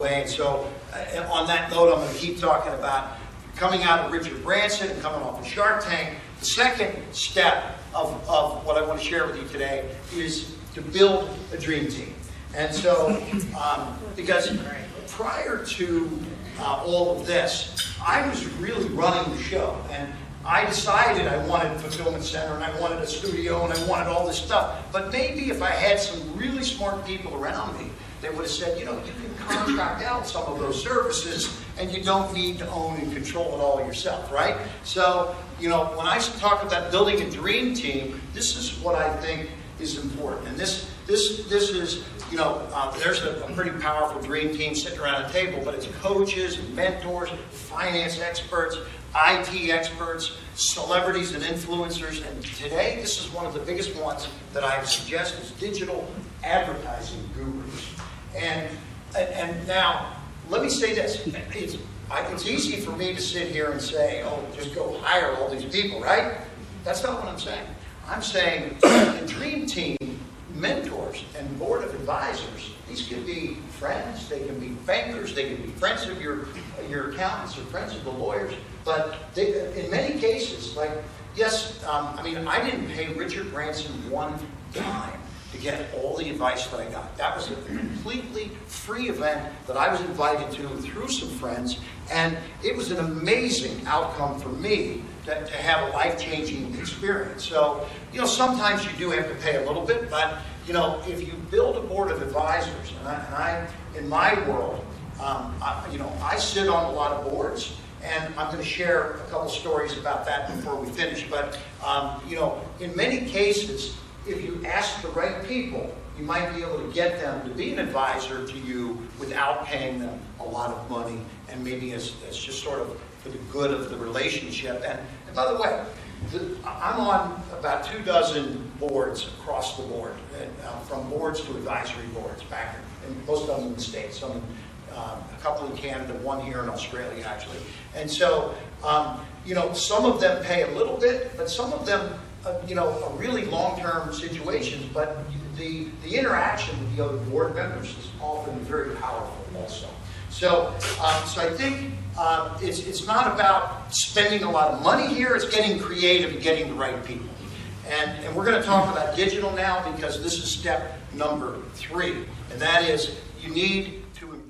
And so on that note, I'm going to keep talking about coming out of Richard Branson and coming off of Shark Tank. The second step of what I want to share with you today is to build a dream team. And so, because prior to all of this, I was really running the show. And I decided I wanted a fulfillment center, and I wanted a studio, and I wanted all this stuff. But maybe if I had some really smart people around me, they would have said, you know, you can contract out some of those services and you don't need to own and control it all yourself, right? So, you know, when I talk about building a dream team, this is what I think is important. And this is, you know, there's a pretty powerful dream team sitting around a table, but it's coaches, mentors, finance experts, IT experts, celebrities and influencers, and today this is one of the biggest ones that I suggest is digital advertising gurus. And now, let me say this, it's easy for me to sit here and say, oh, just go hire all these people, right? That's not what I'm saying. I'm saying the dream team, mentors, and board of advisors, these can be friends, they can be bankers, they can be friends of your accountants or friends of the lawyers, but in many cases, like, yes, I mean, I didn't pay Richard Branson one dime to get all the advice that I got. That was a completely free event that I was invited to through some friends, and it was an amazing outcome for me to have a life-changing experience. So, you know, sometimes you do have to pay a little bit, but, you know, if you build a board of advisors, and I in my world, I sit on a lot of boards, and I'm going to share a couple stories about that before we finish, but, you know, in many cases, if you ask the right people, you might be able to get them to be an advisor to you without paying them a lot of money, and maybe as just sort of for the good of the relationship. And by the way, I'm on about 24 boards across the board, from boards to advisory boards, back in most of them in the States, some a couple in Canada, one here in Australia actually. And so, you know, some of them pay a little bit, but some of them you know, are really long-term situations, but the interaction with the other board members is often very powerful also. So, so I think it's not about spending a lot of money here, it's getting creative and getting the right people. And we're going to talk about digital now because this is step number 3, and that is you need to